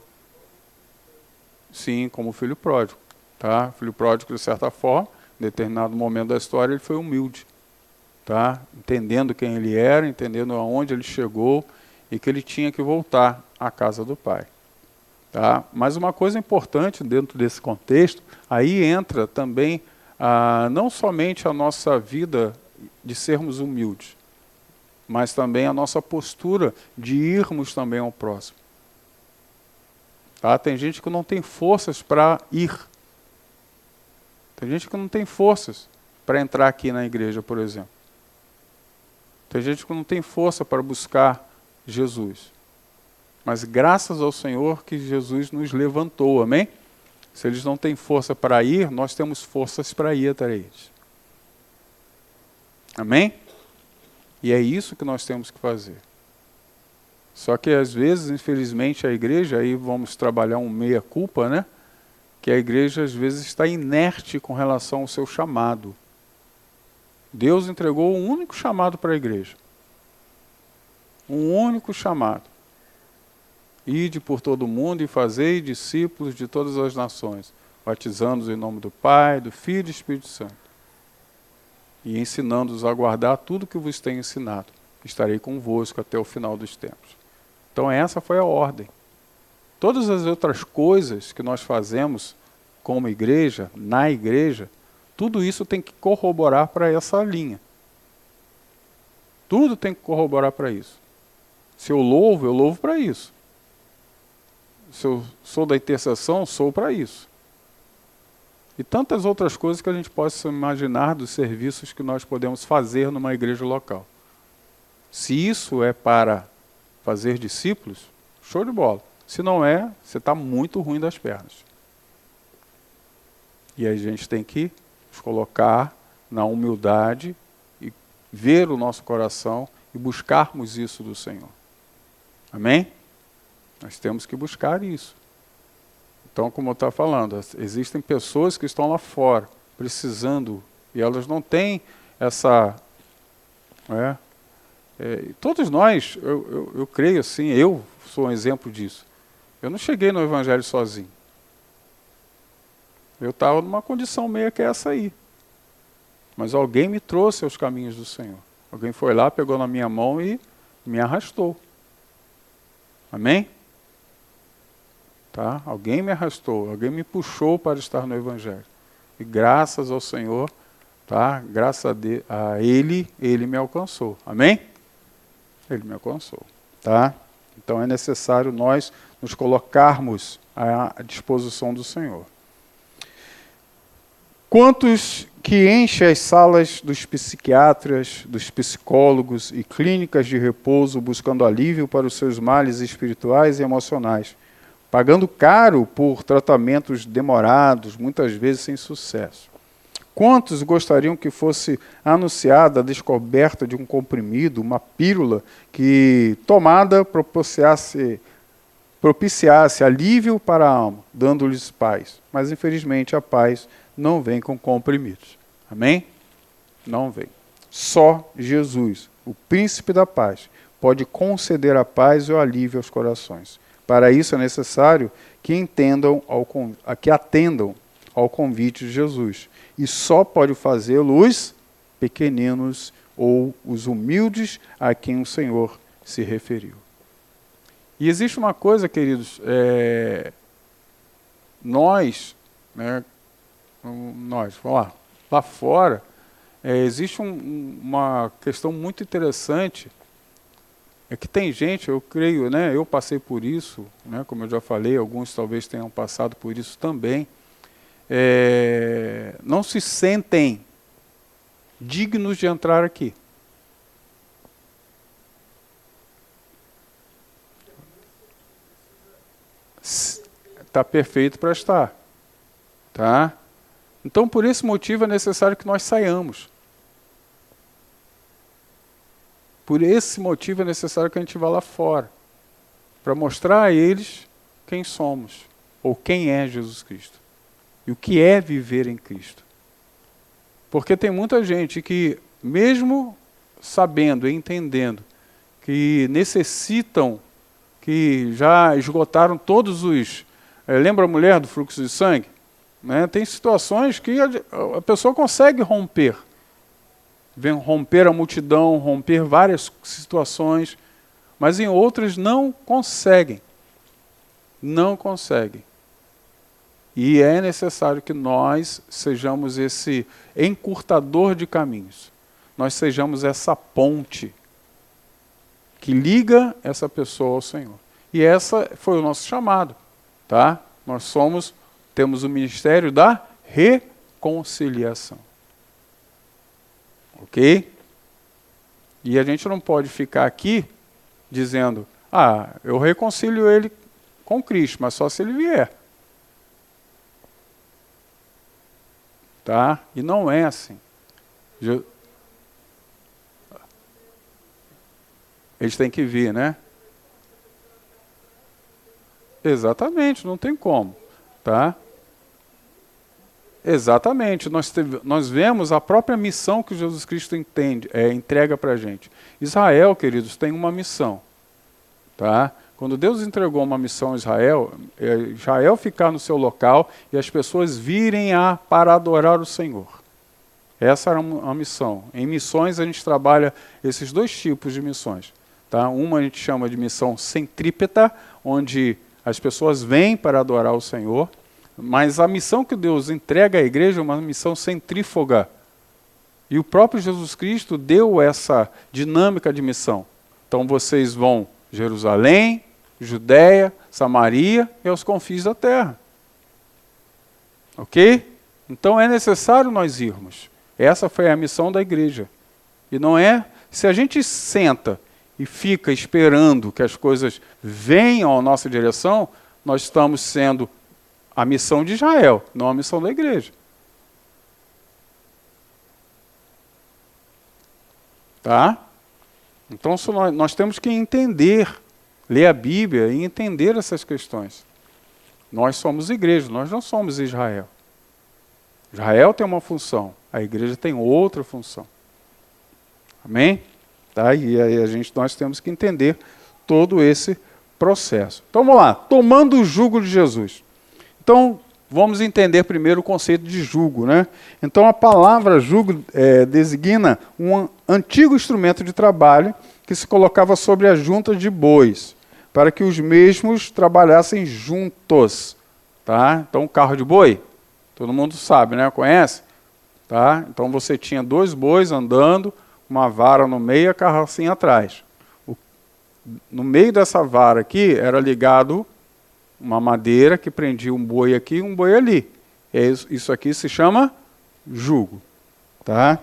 Speaker 1: Sim, como o filho pródigo. Tá? O filho pródigo, de certa forma, em determinado momento da história, ele foi humilde. Tá? Entendendo quem ele era, entendendo aonde ele chegou e que ele tinha que voltar à casa do pai. Tá? Mas uma coisa importante dentro desse contexto, aí entra também não somente a nossa vida de sermos humildes, mas também a nossa postura de irmos também ao próximo. Tá? Tem gente que não tem forças para ir. Tem gente que não tem forças para entrar aqui na igreja, por exemplo. Tem gente que não tem força para buscar Jesus. Mas graças ao Senhor que Jesus nos levantou, amém? Se eles não têm força para ir, nós temos forças para ir até eles. Amém? E é isso que nós temos que fazer. Só que às vezes, infelizmente, a igreja, aí vamos trabalhar um meia-culpa, né? Que a igreja às vezes está inerte com relação ao seu chamado. Deus entregou um único chamado para a igreja. Um único chamado. Ide por todo o mundo e fazei discípulos de todas as nações, batizando-os em nome do Pai, do Filho e do Espírito Santo, e ensinando-os a guardar tudo que vos tenho ensinado. Estarei convosco até o final dos tempos. Então essa foi a ordem. Todas as outras coisas que nós fazemos como igreja, na igreja, tudo isso tem que corroborar para essa linha. Tudo tem que corroborar para isso. Se eu louvo para isso. Se eu sou da intercessão, sou para isso. E tantas outras coisas que a gente possa imaginar dos serviços que nós podemos fazer numa igreja local. Se isso é para fazer discípulos, show de bola. Se não é, você está muito ruim das pernas. E a gente tem que nos colocar na humildade e ver o nosso coração e buscarmos isso do Senhor. Amém? Nós temos que buscar isso. Então, como eu estava falando, existem pessoas que estão lá fora, precisando, e elas não têm essa... todos nós, eu creio assim, eu sou um exemplo disso. Eu não cheguei no Evangelho sozinho. Eu estava numa condição meio que essa aí. Mas alguém me trouxe aos caminhos do Senhor. Alguém foi lá, pegou na minha mão e me arrastou. Amém? Tá? Alguém me arrastou, alguém me puxou para estar no Evangelho. E graças ao Senhor, tá? Graças a Ele me alcançou. Amém? Ele me alcançou. Tá? Então é necessário nós nos colocarmos à disposição do Senhor. Quantos que enchem as salas dos psiquiatras, dos psicólogos e clínicas de repouso buscando alívio para os seus males espirituais e emocionais, pagando caro por tratamentos demorados, muitas vezes sem sucesso. Quantos gostariam que fosse anunciada a descoberta de um comprimido, uma pílula, que tomada propiciasse alívio para a alma, dando-lhes paz? Mas, infelizmente, a paz não vem com comprimidos. Amém? Não vem. Só Jesus, o príncipe da paz, pode conceder a paz e o alívio aos corações. Para isso é necessário que atendam ao convite de Jesus. E só pode fazê-lo os pequeninos ou os humildes a quem o Senhor se referiu. E existe uma coisa, queridos, nós, vamos lá fora, existe uma questão muito interessante, é que tem gente, eu creio, eu passei por isso, como eu já falei, alguns talvez tenham passado por isso também, não se sentem dignos de entrar aqui. Está perfeito para estar. Tá? Então, por esse motivo, é necessário que nós saiamos. Por esse motivo, é necessário que a gente vá lá fora, para mostrar a eles quem somos, ou quem é Jesus Cristo, e o que é viver em Cristo. Porque tem muita gente que, mesmo sabendo e entendendo que necessitam, que já esgotaram todos os... lembra a mulher do fluxo de sangue? Tem situações que a pessoa consegue romper. Romper a multidão, romper várias situações, mas em outras não conseguem. Não conseguem. E é necessário que nós sejamos esse encurtador de caminhos. Nós sejamos essa ponte que liga essa pessoa ao Senhor. E essa foi o nosso chamado. Tá? Nós temos o ministério da reconciliação. Ok? E a gente não pode ficar aqui dizendo, eu reconcilio ele com Cristo, mas só se ele vier. Tá? E não é assim. Eles têm que vir, né? Exatamente, não tem como. Tá? Exatamente, nós vemos a própria missão que Jesus Cristo entrega para a gente. Israel, queridos, tem uma missão. Tá? Quando Deus entregou uma missão a Israel, Israel ficar no seu local e as pessoas virem para adorar o Senhor. Essa era uma missão. Em missões a gente trabalha esses dois tipos de missões. Tá? Uma a gente chama de missão centrípeta, onde as pessoas vêm para adorar o Senhor, mas a missão que Deus entrega à igreja é uma missão centrífuga. E o próprio Jesus Cristo deu essa dinâmica de missão. Então vocês vão Jerusalém, Judéia, Samaria e aos confins da terra. Ok? Então é necessário nós irmos. Essa foi a missão da igreja. E não é, se a gente senta e fica esperando que as coisas venham à nossa direção, nós estamos sendo a missão de Israel, não a missão da igreja. Tá? Então nós temos que entender, ler a Bíblia e entender essas questões. Nós somos igreja, nós não somos Israel. Israel tem uma função, a igreja tem outra função. Amém? Tá? E aí nós temos que entender todo esse processo. Então vamos lá, tomando o jugo de Jesus. Então vamos entender primeiro o conceito de jugo, né? Então a palavra jugo designa um antigo instrumento de trabalho que se colocava sobre as juntas de bois, para que os mesmos trabalhassem juntos. Tá? Então o carro de boi, todo mundo sabe, né? Conhece? Tá? Então você tinha dois bois andando, uma vara no meio e a carrocinha atrás. No meio dessa vara aqui era ligado uma madeira que prendia um boi aqui e um boi ali. Isso aqui se chama jugo. Tá?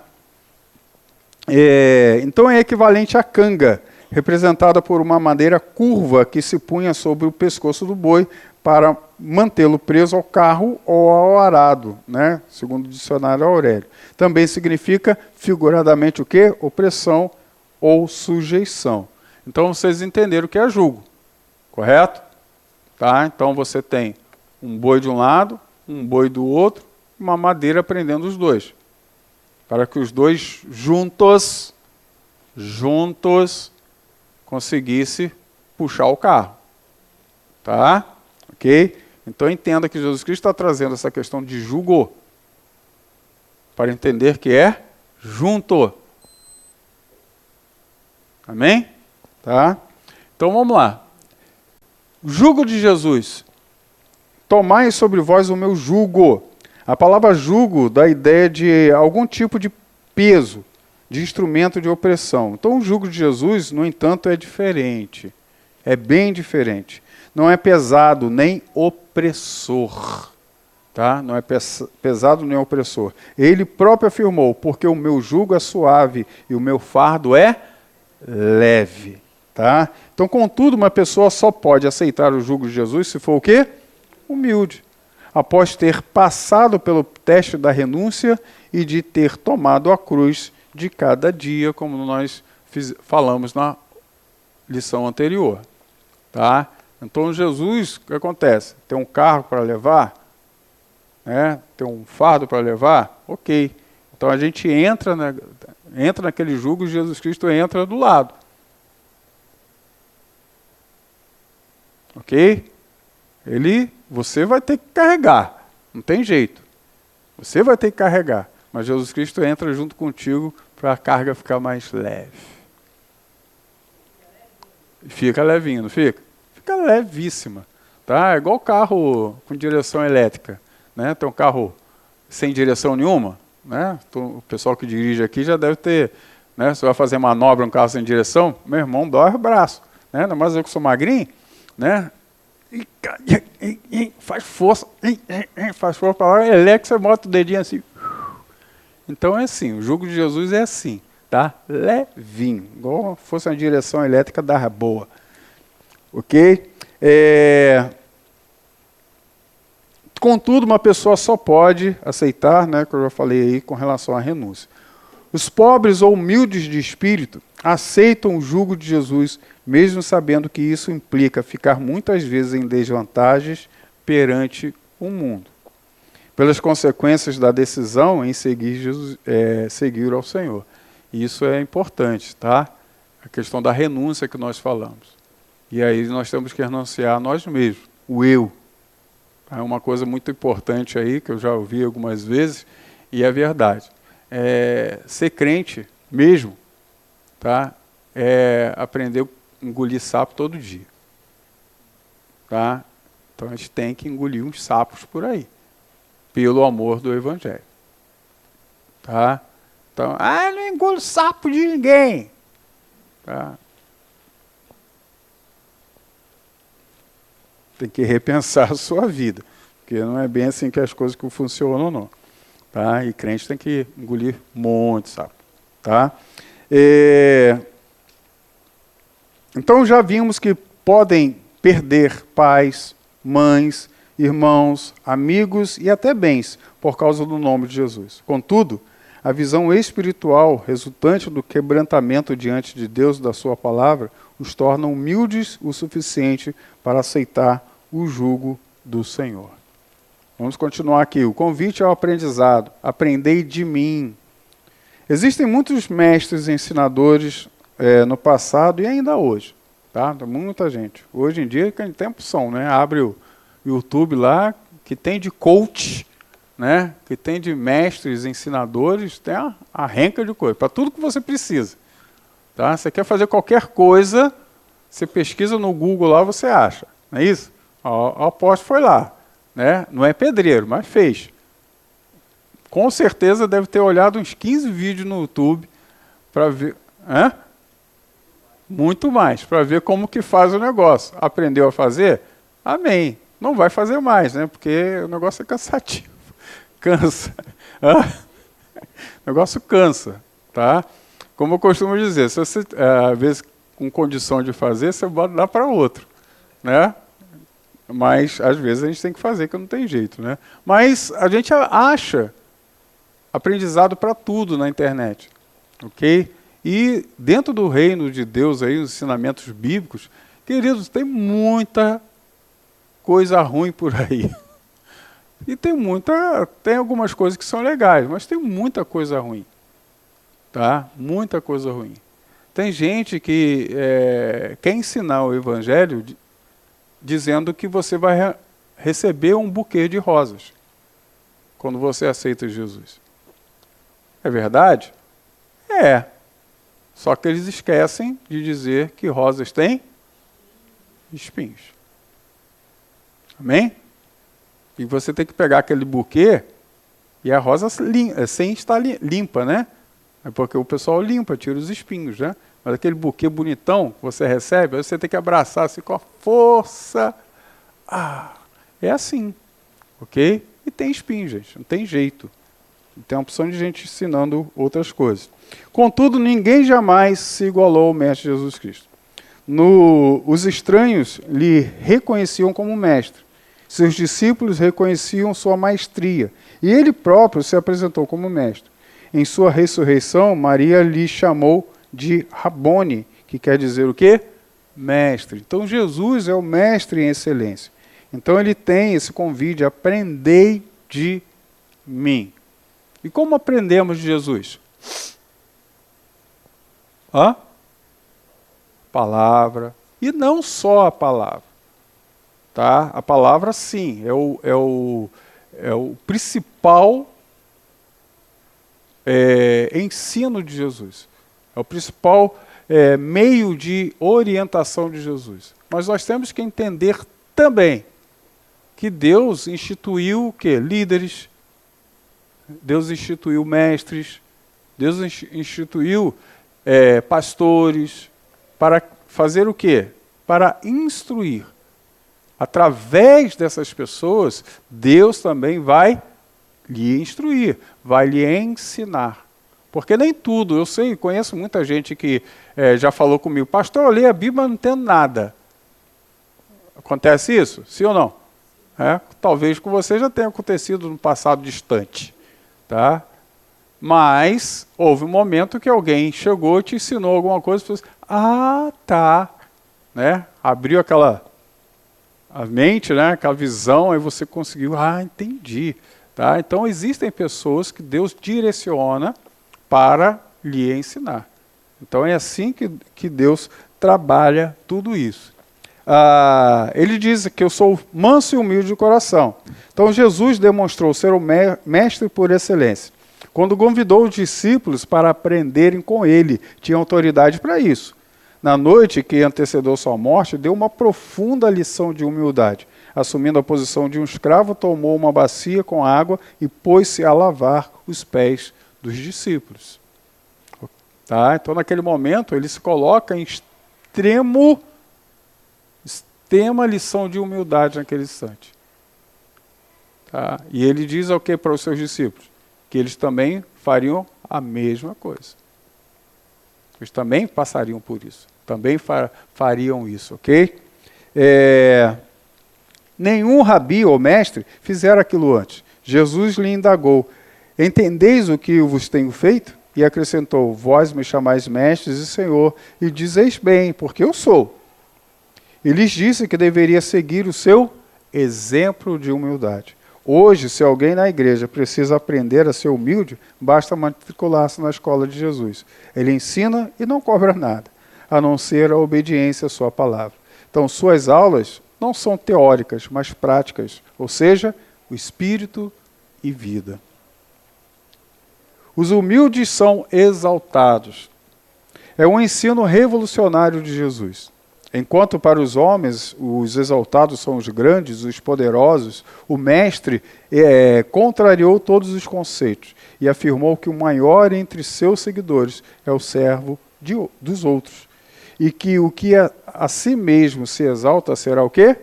Speaker 1: Então é equivalente à canga, representada por uma madeira curva que se punha sobre o pescoço do boi para mantê-lo preso ao carro ou ao arado, né? Segundo o dicionário Aurélio. Também significa, figuradamente, o quê? Opressão ou sujeição. Então vocês entenderam o que é jugo, correto? Tá? Então você tem um boi de um lado, um boi do outro, uma madeira prendendo os dois. Para que os dois juntos conseguissem puxar o carro. Tá? Ok? Então entenda que Jesus Cristo está trazendo essa questão de jugo para entender que é junto. Amém? Tá? Então vamos lá. O jugo de Jesus. Tomai sobre vós o meu jugo. A palavra jugo dá a ideia de algum tipo de peso, de instrumento de opressão. Então o jugo de Jesus, no entanto, é diferente. É bem diferente. Não é pesado nem opressor. Tá? Não é pesado nem opressor. Ele próprio afirmou, porque o meu jugo é suave e o meu fardo é leve. Tá? Então, contudo, uma pessoa só pode aceitar o jugo de Jesus se for o quê? Humilde. Após ter passado pelo teste da renúncia e de ter tomado a cruz de cada dia, como nós falamos na lição anterior. Tá? Então, Jesus, o que acontece? Tem um carro para levar? Né? Tem um fardo para levar? Ok. Então, a gente entra naquele jugo e Jesus Cristo entra do lado. Ok? Você vai ter que carregar, não tem jeito. Você vai ter que carregar, mas Jesus Cristo entra junto contigo para a carga ficar mais leve. Fica levinho, não fica? Fica levíssima. Tá? É igual carro com direção elétrica. Né? Tem um carro sem direção nenhuma. Né? O pessoal que dirige aqui já deve ter... Né? Você vai fazer manobra um carro sem direção, meu irmão dói o braço. Né? Ainda mais eu que sou magrinho, né? Faz força para lá, elétrico, você bota o dedinho assim. Então é assim, o jugo de Jesus é assim, tá? Levinho, igual fosse uma direção elétrica da boa. Ok? Contudo, uma pessoa só pode aceitar, né, que eu já falei aí com relação à renúncia. Os pobres ou humildes de espírito aceitam o jugo de Jesus, mesmo sabendo que isso implica ficar muitas vezes em desvantagens perante o mundo, pelas consequências da decisão em seguir ao Senhor. E isso é importante, tá? A questão da renúncia que nós falamos. E aí nós temos que renunciar a nós mesmos, o eu. É uma coisa muito importante aí, que eu já ouvi algumas vezes, e é verdade. Ser crente mesmo, tá? É aprender a engolir sapo todo dia. Tá? Então a gente tem que engolir uns sapos por aí, pelo amor do Evangelho. Tá? Então, eu não engulo sapo de ninguém. Tá? Tem que repensar a sua vida, porque não é bem assim que as coisas que funcionam, não. Tá? E crente tem que engolir muito sapo. Tá? Então já vimos que podem perder pais, mães, irmãos, amigos e até bens por causa do nome de Jesus. Contudo, a visão espiritual resultante do quebrantamento diante de Deus e da sua palavra os torna humildes o suficiente para aceitar o jugo do Senhor. Vamos continuar aqui. O convite ao aprendizado. Aprendei de mim. Existem muitos mestres e ensinadores no passado e ainda hoje. Tá? Muita gente. Hoje em dia, que tempo são, né? Abre o YouTube lá, que tem de coach, né? Que tem de mestres, ensinadores, tem a renca de coisa, para tudo que você precisa. Tá? Você quer fazer qualquer coisa, você pesquisa no Google lá, você acha. Não é isso? O apóstolo foi lá. Né? Não é pedreiro, mas fez. Com certeza deve ter olhado uns 15 vídeos no YouTube para ver... Muito mais, para ver como que faz o negócio. Aprendeu a fazer? Amém. Não vai fazer mais, né? Porque o negócio é cansativo. Cansa. O negócio cansa, tá? Como eu costumo dizer, se você, às vezes, com condição de fazer, você bota dar para outro, né? Mas, às vezes, a gente tem que fazer, que não tem jeito, né? Mas a gente acha aprendizado para tudo na internet, ok? E dentro do reino de Deus, aí, os ensinamentos bíblicos, queridos, tem muita coisa ruim por aí. E tem algumas coisas que são legais, mas tem muita coisa ruim. Tá? Muita coisa ruim. Tem gente que quer ensinar o Evangelho dizendo que você vai receber um buquê de rosas quando você aceita Jesus. É verdade? É. Só que eles esquecem de dizer que rosas têm espinhos. Amém? E você tem que pegar aquele buquê e a rosa sem estar limpa, né? É porque o pessoal limpa, tira os espinhos, né? Mas aquele buquê bonitão que você recebe, aí você tem que abraçar assim com a força. É assim, ok? E tem espinho, gente, não tem jeito. Tem uma opção de gente ensinando outras coisas. Contudo, ninguém jamais se igualou ao Mestre Jesus Cristo. Os estranhos lhe reconheciam como mestre. Seus discípulos reconheciam sua maestria. E ele próprio se apresentou como mestre. Em sua ressurreição, Maria lhe chamou de Rabone, que quer dizer o quê? Mestre. Então, Jesus é o mestre em excelência. Então, ele tem esse convite, aprendei de mim. E como aprendemos de Jesus? Palavra. E não só a palavra. Tá? A palavra, sim, é o principal ensino de Jesus. É o principal meio de orientação de Jesus. Mas nós temos que entender também que Deus instituiu o quê? Líderes, Deus instituiu mestres, Deus instituiu pastores, para fazer o quê? Para instruir. Através dessas pessoas, Deus também vai lhe instruir, vai lhe ensinar. Porque nem tudo, eu sei, conheço muita gente que já falou comigo, pastor, eu li a Bíblia, mas não entendo nada. Acontece isso? Sim ou não? Talvez com você já tenha acontecido no passado distante. Tá? Mas houve um momento que alguém chegou e te ensinou alguma coisa e falou assim, tá. Né? Abriu a mente, né? Aquela visão, aí você conseguiu, entendi. Tá? Então existem pessoas que Deus direciona para lhe ensinar. Então é assim que Deus trabalha tudo isso. ele diz que eu sou manso e humilde de coração. Então Jesus demonstrou ser o mestre por excelência. Quando convidou os discípulos para aprenderem com ele, tinha autoridade para isso. Na noite que antecedeu sua morte, deu uma profunda lição de humildade. Assumindo a posição de um escravo, tomou uma bacia com água e pôs-se a lavar os pés dos discípulos. Tá? Então, naquele momento, ele se coloca em extrema lição de humildade naquele instante. Tá? E ele diz o que para os seus discípulos? Que eles também fariam a mesma coisa. Eles também passariam por isso. Também fariam isso, ok? Nenhum rabi ou mestre fizera aquilo antes. Jesus lhe indagou: entendeis o que vos tenho feito? E acrescentou: vós me chamais mestres e senhor, e dizeis bem, porque eu sou. E lhes disse que deveria seguir o seu exemplo de humildade. Hoje, se alguém na igreja precisa aprender a ser humilde, basta matricular-se na escola de Jesus. Ele ensina e não cobra nada, a não ser a obediência à sua palavra. Então, suas aulas não são teóricas, mas práticas, ou seja, o espírito e vida. Os humildes são exaltados. É um ensino revolucionário de Jesus. Enquanto para os homens os exaltados são os grandes, os poderosos, o mestre contrariou todos os conceitos e afirmou que o maior entre seus seguidores é o servo dos outros. E que o que a si mesmo se exalta será o quê?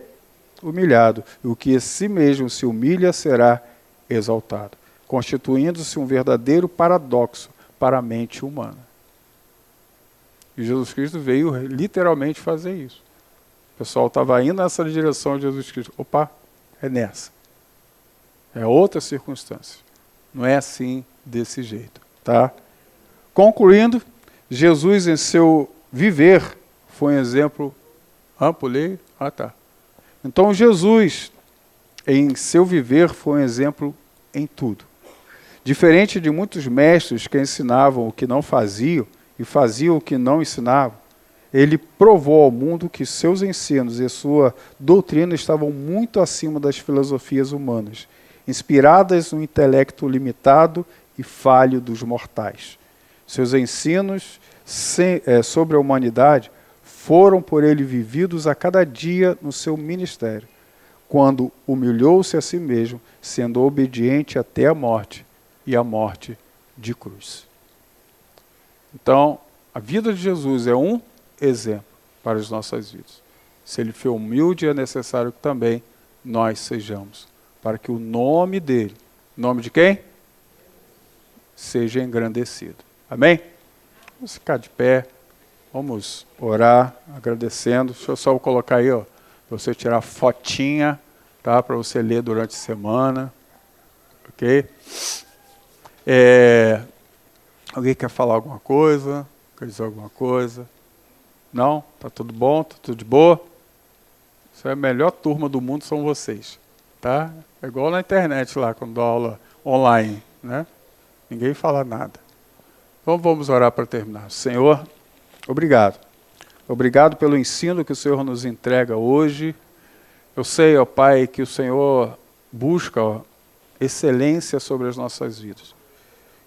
Speaker 1: Humilhado. E o que a si mesmo se humilha será exaltado, constituindo-se um verdadeiro paradoxo para a mente humana. E Jesus Cristo veio literalmente fazer isso. O pessoal estava indo nessa direção de Jesus Cristo. Opa, é nessa. É outra circunstância. Não é assim, desse jeito. Tá? Concluindo, Jesus em seu viver foi um exemplo... pulei? Tá. Então Jesus em seu viver foi um exemplo em tudo. Diferente de muitos mestres que ensinavam o que não faziam, e fazia o que não ensinava, ele provou ao mundo que seus ensinos e sua doutrina estavam muito acima das filosofias humanas, inspiradas no intelecto limitado e falho dos mortais. Seus ensinos sobre a humanidade foram por ele vividos a cada dia no seu ministério, quando humilhou-se a si mesmo, sendo obediente até a morte, e a morte de cruz. Então, a vida de Jesus é um exemplo para as nossas vidas. Se ele foi humilde, é necessário que também nós sejamos, para que o nome dele, nome de quem? Seja engrandecido. Amém? Vamos ficar de pé, vamos orar, agradecendo. Deixa eu só colocar aí, para você tirar fotinha, tá? Para você ler durante a semana. Ok? Alguém quer falar alguma coisa? Quer dizer alguma coisa? Não? Tá tudo bom? Tá tudo de boa? Isso é a melhor turma do mundo, são vocês. Tá? É igual na internet lá, quando dou aula online. Né? Ninguém fala nada. Então vamos orar para terminar. Senhor, obrigado. Obrigado pelo ensino que o Senhor nos entrega hoje. Eu sei, ó Pai, que o Senhor busca excelência sobre as nossas vidas.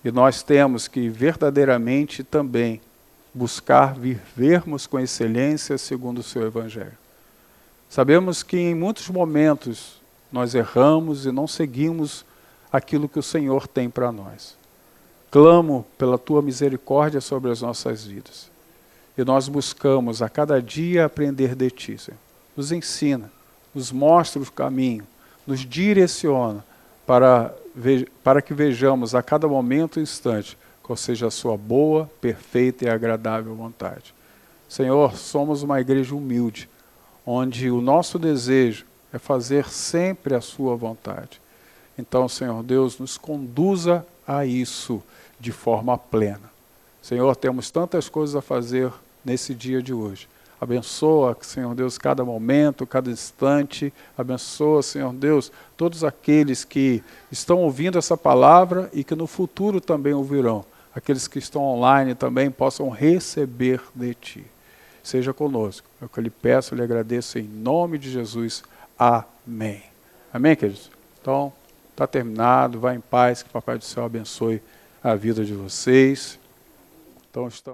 Speaker 1: E nós temos que verdadeiramente também buscar vivermos com excelência segundo o seu Evangelho. Sabemos que em muitos momentos nós erramos e não seguimos aquilo que o Senhor tem para nós. Clamo pela tua misericórdia sobre as nossas vidas. E nós buscamos a cada dia aprender de ti, Senhor. Nos ensina, nos mostra o caminho, nos direciona para que vejamos a cada momento e instante qual seja a sua boa, perfeita e agradável vontade. Senhor, somos uma igreja humilde, onde o nosso desejo é fazer sempre a sua vontade. Então, Senhor Deus, nos conduza a isso de forma plena. Senhor, temos tantas coisas a fazer nesse dia de hoje. Abençoa, Senhor Deus, cada momento, cada instante. Abençoa, Senhor Deus, todos aqueles que estão ouvindo essa palavra e que no futuro também ouvirão. Aqueles que estão online também possam receber de Ti. seja conosco. É o que eu lhe peço, eu lhe agradeço em nome de Jesus. Amém. Amém, queridos? Então, está terminado. Vá em paz, que o Papai do Céu abençoe a vida de vocês. Então, estamos...